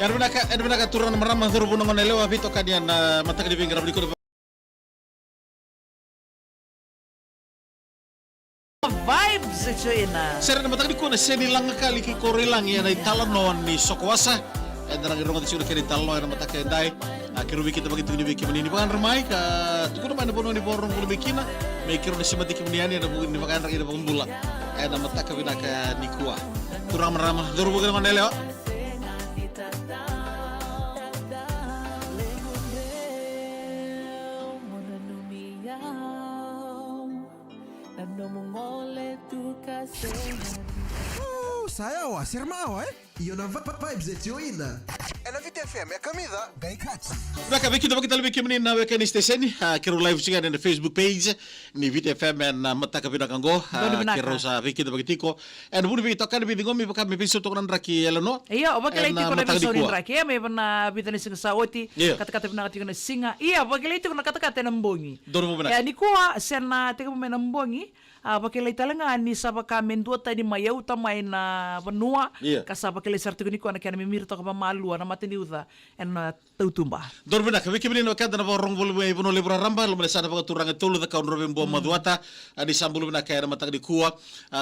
Ernaka turun meramah turun nongon elewa vito kadian mata kadi pinggir abdi kudu vibes ina. Sera mata kadi kuna seni lang kali ki korilang ya dai talanon ni Sokwasa. Endrang irong ti sudah kadi talno ya mata kadi dai. Akiru kita bagi tu ni biki menini bukan remai ka tukuna mana bono ni borong bulu bikina. Mekiro ni simati kimniani ada bukan ni makan ragi ada bukan bulan. Ada mata kadi naka ni kuah. Turun meramah turun bukan nongon elewa. Saya wasir mau Iyo na vibes ina. Na Vita FM ya kamida gaikati. Baka biki to kita lebih kimni na weka ni station kiro live singa na Facebook page ni Vita FM na mata ka binakango kiro sa biki to bagitiko and buni bito kan bidingo mi baka mi piso to kan raki elano. Iya, bakal itu ko na biso rin raki may na bita ni singa sawoti kata-kata binakati ko na singa. Iya, bakal itu ko na kata-kata nambongi. Dono mo bina. Ya ni kuha sen na teka mo nambongi. Bakal italangan ni sa baka mendua tadi mayaw tamay na benua kasaba kele sartu ni ko na kana mimir to ka malu na matini uta en tautumba. Dono bina ka biki no kada na borong bulu me bono lebra ramba lo sana baka turang tolu da kaun robe mbo maduata di sambulu bina ka na mata di kuwa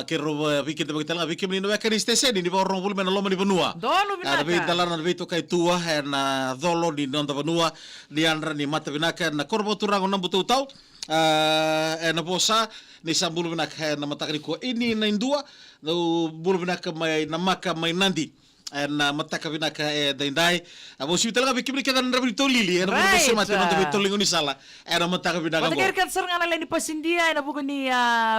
kero biki to baki biki no ka ni stesen ni borong bulu me na lo mani benua. Dono bina. Ada dalan na bito kai tua na dolo di nonta benua di andra ni mata bina ka na korbo turang na butu tau na bosa ni sambulu benak na matakani ko ini na indua no bulu benak mai namaka mai nandi na mataka benak daindai abo si talaga bikibri kada na rabito lili na bulu bese mati na rabito lingoni sala na mataka benak abo matakir kan sarngana leni pasindia na bugo ni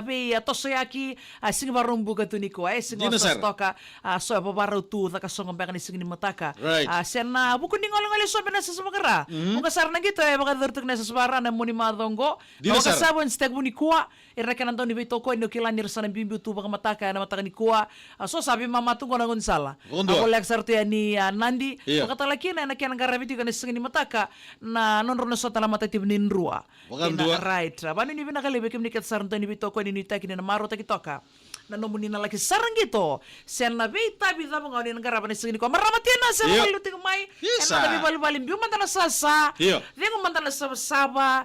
be tosoyaki sing barong buga tu niko sing stoka so babaro tu taka songom bekan sing ni mataka sen na bugo ni ngolong so bena sa sumakara muka sarna gitu baka durtuk na sa subara na muni madongo baka sabon stag buni kuwa irrekan antoni beto ko no kilanir sana bimbi tu baka mataka na mataka ni kuwa so sabi mama tu ngona sala ako lek sartu ni nandi baka talaki na kian garabiti kan sing ni mataka na non rono so tala matati bnin rua right bani ni binakali bekim ni ket sarto ni beto ko ni taki na maro takitoka na nomuni na laki sarang gitu sen na bita bita mga ni negara pa ni ko maramatina sa mga luting may na tabi balim biu mantana sasa dengo mantana saba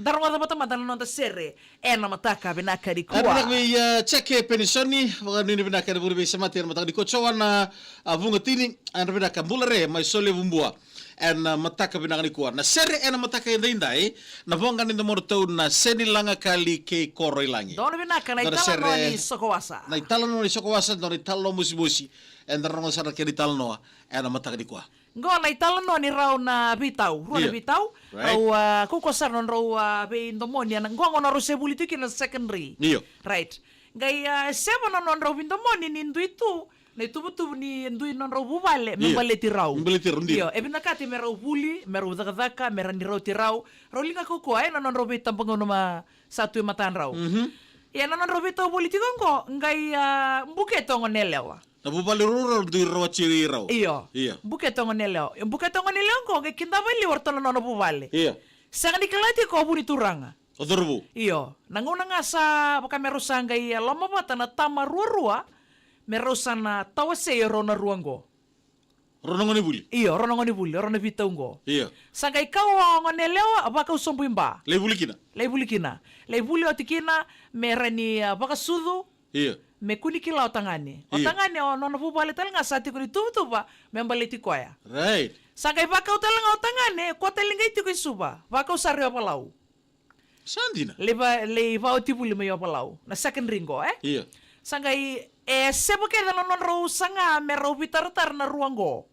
darong ada mata mata nonta sere na mataka binaka di kuwa ada mi ceke penisoni mga ni binaka di buri sama tiar mataka di kocawan na bunga tini ana binaka bulare mai sole bumbua na mataka binaka di kuwa na sere na mataka indai na vonga ni morto na seni langa kali ke koroi langi dono binaka na itala ni Sokowasa na itala ni Sokowasa no itala musi en darong sana ke itala na mataka di kuwa Ngona itala no ni raw na bitaw, ruwa na bitaw, raw kukosar non raw be indomoni na ngona ro sebuli tu kina secondary. Right. Gaya seba non raw indomoni ni ndu itu, na itu betul ni ndu non raw bubale, membaleti raw. Membaleti rundi. Iyo, ebinakati meraw buli, meraw daka merani raw ti raw. Raw linga kuko ay non raw bitam pangono ma satu matan raw. Ya non raw bitaw buli ti ko, ngaya mbuketo ngonelewa. Nabubali ruro di rawachiri raw. Iya. Buketongo nelo. Buketongo nelo ko ke kinda bali wartolo no bubale. Iya. Sanga dikalati ko buni turanga. Odorbu. Iyo. Nanguna nga sa baka merusanga iya lama bata na tama ruwa merusana tawase rona ruango. Ronongo ni buli. Iyo, ronongo ni buli, rona vitongo. Iya. Sanga ikaw ngonelewa baka usombimba. Leibulikina. Leibuli otikina merani baka sudu. Iya. Mekuni kila otangane. Otangane ono bubale talanga sati kuni tuba membaleti koya. Right. Sakai baka utalanga otangane ko talinga itu ko suba. Baka usari palau. Sandina. Leva otibuli me palau. Na second ringo Iya. Sangai sebo ke non ro sanga mero bitar-tar na ruango.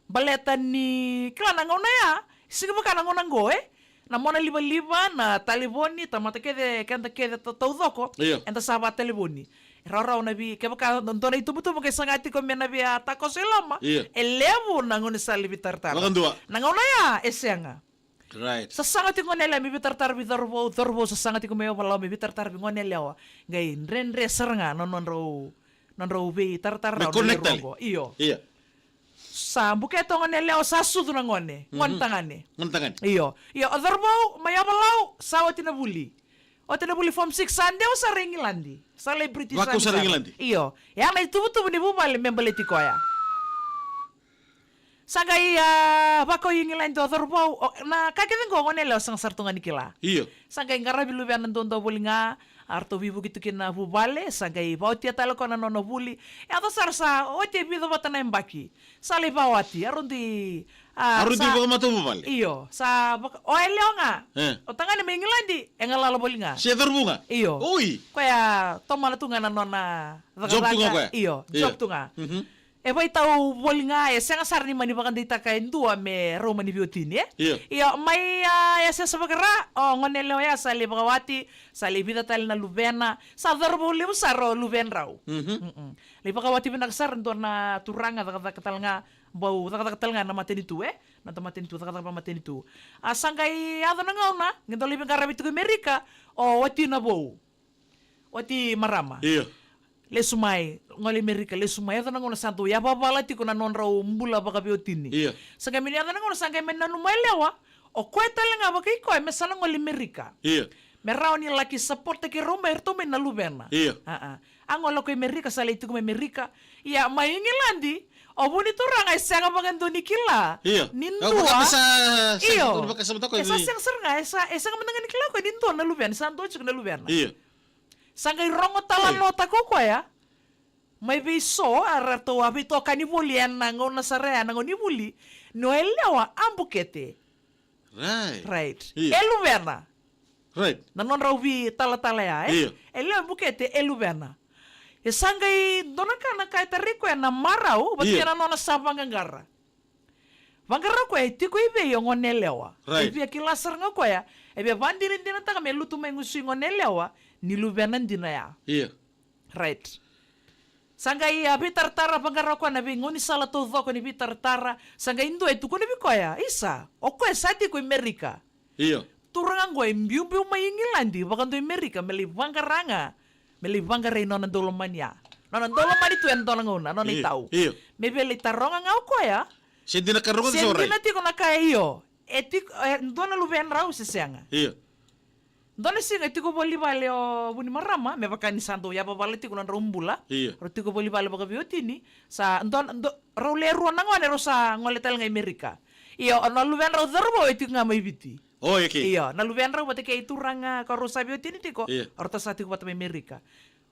Baletan ni kila ngona ya. Sige baka ngona ngo na mona liba na taliboni tamata kede kanta kede taudoko. Enta sahabat taliboni. Rara na bi ke baka nonton itu betul pakai sangati ko mena bi atako selama elevo nangon sa libitartar nangona ya esenga right sa sangati ko nela mi bitartar bi dorbo sa sangati ko meyo pala mi bitartar bi ngonela ngai renre seranga non ro bi tartar ro iyo sa buketo ngonela sa sudu nangone ngontangane iyo dorbo mayabalau sawati na buli O tina buli form 6 sande o sa Ringilandi. Celebrity sande. Wako sa Ringilandi? Iyo. Yang na itu betul ni bubal membaleti koya. Sangkai bako ingilan to thorbo na kakiten ko ngone lo sang sartungan nikila. Iyo. Sangkai ngarabi lubian ntonto bulinga arto vivu gitu kina bubale sangkai bautia talo kona nono buli. Ato sarsa ote bido batana embaki. Sale bawati arundi Arundi baka matu bubale. Iyo sa oeleo nga. O tangane mengilandi engalala bulinga. Si thorbunga. Iyo. Ui. Kaya tomala tunga na nona. Job tunga kaya. Iyo, job tunga. Vai tau bolinga senga sarni mani bakan dita kain dua me Roma ni biotini iya mai ya se sabagara ngonelo ya sali bagawati sali bida tal na lubena sa darbo le saro luben raw le bagawati binagsar ndo na turanga da katal nga bau da katal nga na matenitu na matenitu da katal matenitu asangay ado na ngauna ngento libe karabitu ko Amerika wati na bau wati marama iya le sumai ngoli Amerika le sumai ata ngona santo ya babala ti kuna non raw mbula baka biotini iya sanga mini ata ngona sanga menna lumai lewa o kweta lenga baka iko me sana ngoli Amerika iya me raw ni laki support ke Roma erto menna lubena iya angolo ko Amerika sala itu ko Amerika ya mai ngilandi o buni turang ay sanga bagando nikila iya nindua iyo baka sabta ko esa sang serga esa nga menanga nikila ko ninto na lubena santo chuk na lubena iya sangay rongo tala nota ko ya may biso arato abito kanibulian nango nasarea nango nibuli no elewa ambukete right eluverna right nanon rawi tala ya elewa ambukete eluverna e sangay donaka na kay tariko na marau batia nona sabangangara Vangara ko tiko ibe yung onelewa ibe kilasar nga ko ya ebe bandirin din ta kami lutu may ngusi ngonelewa nilubenan din na ya right sangay bitartara pangara ko na ngoni sala to ko ni bitartara sangay indo itu ko ni bikoya isa o ko sati ko Amerika iya turang ko imbiu may ingilandi bakan to Amerika meli vangara non dolomania non dolomani tu en dolangona non itau mebeli taronga nga ko ya Sendina karonga sore sendina ti ko na kayo etik dona luben raw sesianga iya Dona singa tiko boli bale o buni marama me bakani santo ya babale tiko nan rumbula ro tiko boli bale baka biotini sa ndon ro le ro nangone ro sa ngoletel ngai Amerika iyo na luben ro derbo tiko ngamai biti iyo na luben ro bate ke ituranga ko ro sa biotini tiko orta sa tiko bata Amerika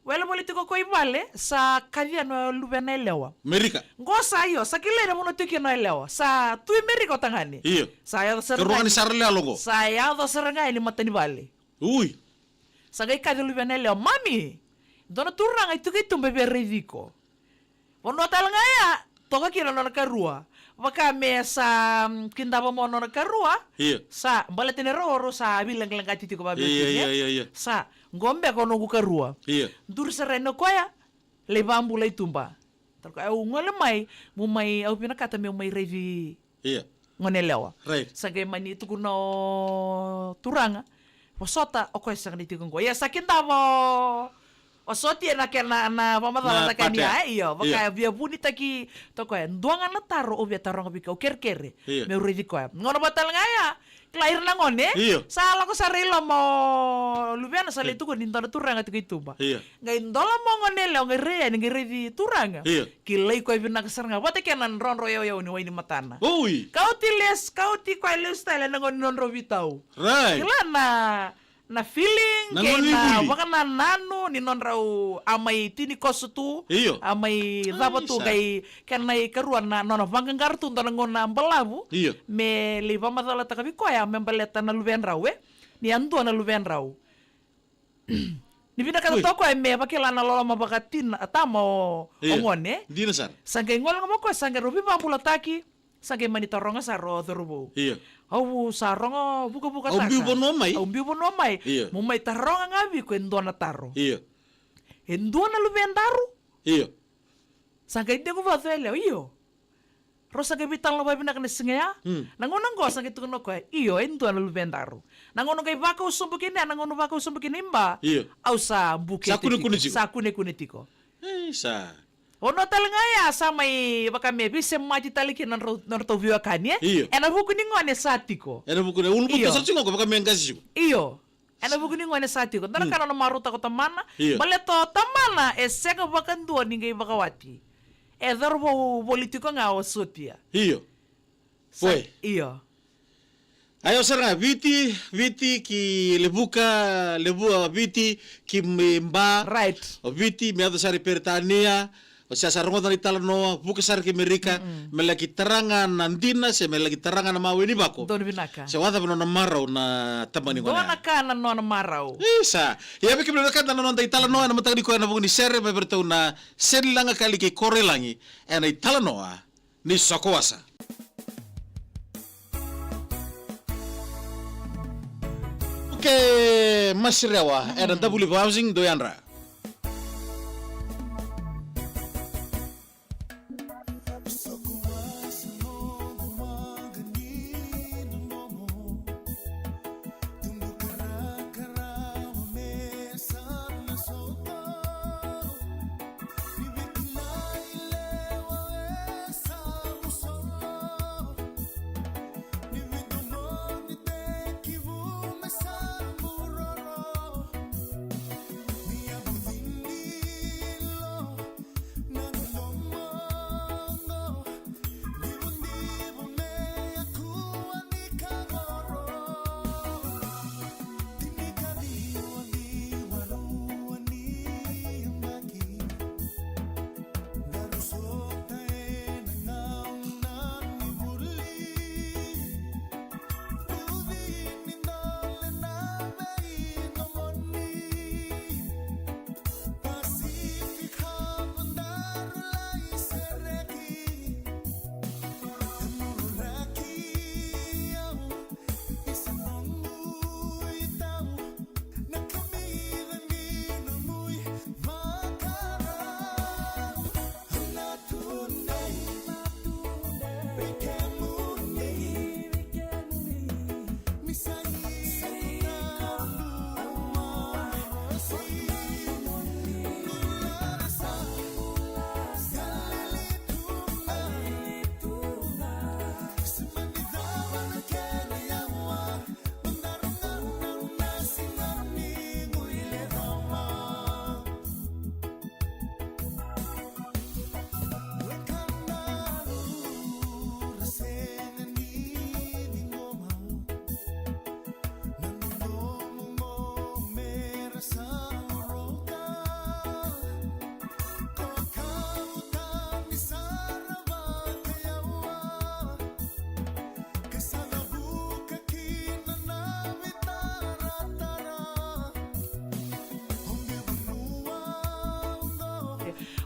wala boli tiko ko ibale sa kadia no luben elewa Amerika ngosa iyo sa kilere mono tiko no elewa sa tu Amerika tangani iyo sa ya ser kerungan sarle alongo sa ya do serenga ini matani bale Ui. Sagay kada lubenele mami. Dona turang itu ke tumbe berediko. Wono talanga ya, toka kira nona karua. Baka mesa kinda mo nona karua. Iya. Sa baletene ro sa bilang lengkati tiko babe. Iya. Sa ngombe kono ku karua. Iya. Dur sereno koya le bambu le tumba. Tarko au ngole mai, mu mai au pina kata me mai revi. Iya. Ngonelewa. Right. Sagay mani itu kuno turanga. Wasota o ko sang diti ko ya sakin tamo wasoti na kena na pamadala na kania iyo baka via bunita ki to ko nduanga na taro o via taro ngabi ko kerkere me uridi ko ngono batal ngaya klair na ngone sala ko sarilo mo lubiana sala itu ko nindana turanga to ituba ngai ndola mo ngone lo ngere ni ngere di turanga kilai ko bina kasar nga bata kenan ron royo yo ni wani matana ui kau ti ko lifestyle na ngon non robitau right kila na feeling kaya baka na nano ni non raw amay tini kosutu amay dapat tu kay kanay karuan na non banggang kartu tanangon na ambalabu me liba madala takabi ko ya membaleta na luben raw ni andu na luben raw ni binaka to ko me bakila na lola mabakatin atamo ongone di nasar sangay ngol ngamo ko sangay rubi papulataki sangay manitoronga sa ro dorubo au saronga buka-buka taka. Umbiu bonomai. Mumai taronga ngabi ko endona taro. Iya. Endona luben daru. Iya. Sangkai dia ko vatele iyo. Rosa ke bitang lo babina kene sengea. Nangono ngo sangkai tuno ko iyo endona luben daru. Nangono kai baka usum begini nangono baka usum begini imba. Iya. Au sa buke. Sakune kunitiko. Sa Ono talangaya samai baka mebi semaji taliki nan to view akania. Ena buku ni ngone satiko. Ena buku ni ulmu pesar cingo baka mengasi. Iyo. Ena buku ni ngone satiko. Tara kana no maruta ko tamana. Baleto tamana esega baka nduo ningai baka wati. Edor bo politiko nga osotia. Iyo. Foi. Iya. Ayo serang viti ki lebua viti ki mba Right. o viti me ado sari pertania o sia sarongo dari talanoa buka sari ki Amerika me lagi terangan nandina se me lagi terangan na maweni bako Don binaka. se wada na marau na tamani Dona ngona ka na nona marau. isa ya be kibele kan na nonda talanoa na matagi ko na bugni serre me bertau na senlanga kali ki korelangi ena talanoa ni sokoasa. Oke, Mas Rewa, era double housing do Yandra.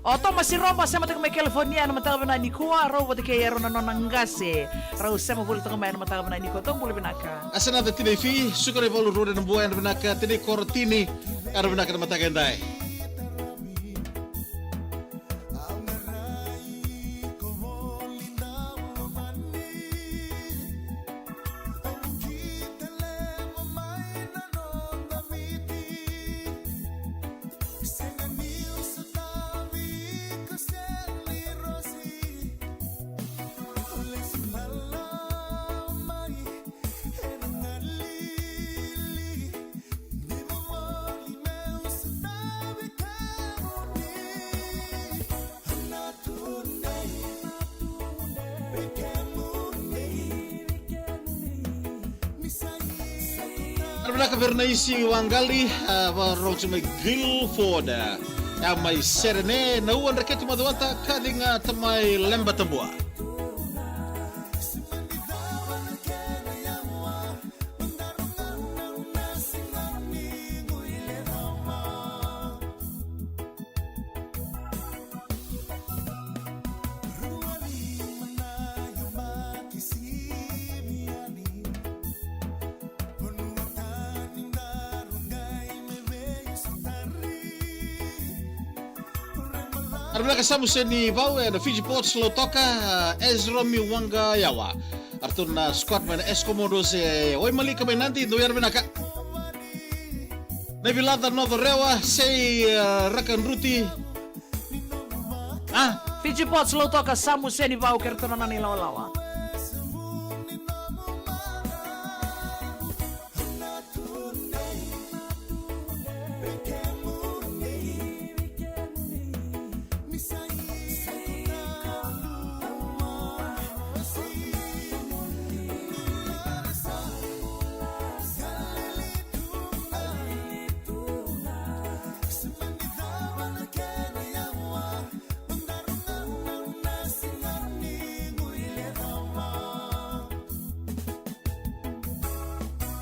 Oto masih roba sama tengah California nama tahu benar ni kuah roba tengah yaro na nonangase rau sama boleh tengah main nama tahu benar ni kau boleh benaka. Asana da tine fi sukare volu rode na buaya na benaka tine kortini ara benaka na mataga ndai. Arbenaka vernaisi wangali rochme Guilford ya mai serene na uan raketi madawata kadinga tamai lemba tabua. Arbenaka samuseni vau na Fiji Ports lo toka Ezra Miwanga yawa. Artuna squad man Escomodo se oi malika mai nanti do arbenaka. Na vilada no rewa sei rakan ruti. Fiji Ports lo toka samu seni vau kertona nani lawa.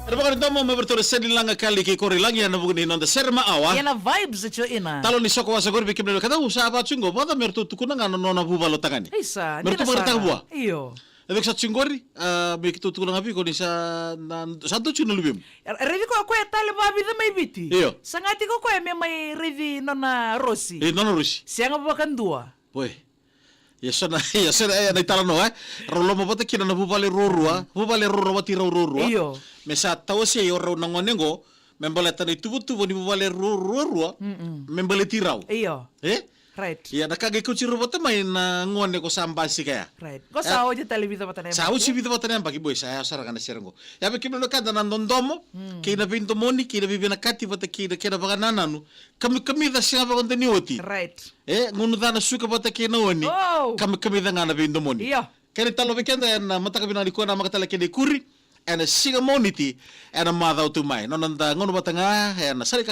Ada bakal ditemu mabertore seni langa kali ke kori langi na bugni nonda serma awa. Yana vibes cho ina. Talo ni soko wasa gori bikim na kata usa apa chungo bada mertu tukuna ngana nona bubalo tangani. Isa, mertu bakal tangwa. Iyo. Ebek sa chungori me kitu tukuna ngapi ko ni sa santo chuno lubim. Revi ko tale babi da mai biti. Iyo. Sangati ko me mai revi nona Rossi. Nona Rossi. Sianga bakan dua. Boy. Ya sana na itala no rolo mo bata kina na bubale rorua wati rorua. Iyo. Mesa tawo se yo ro nangonengo membale tani tubu ni bubale rorua. Membale tirau. Iyo. Right. Ya nakage ko chiro bata mai na ngone ko sambasi kaya. Right. Ko sao je televisa bata Sao si bita bata bagi boy saya sara kana serengo. Ya be kimno kada nan dondomo kina pinto moni kina bibina kati bata kina baka nananu. Kami da singa baka tani oti. Right. Ngunu dana suka bata kina oni. Kami da ngana pinto moni. Iya. Kani talo bekenda na mataka binali ko na makatala kini kuri. And a singa moniti and a mother to mine. Non da ngono bata nga and a sarika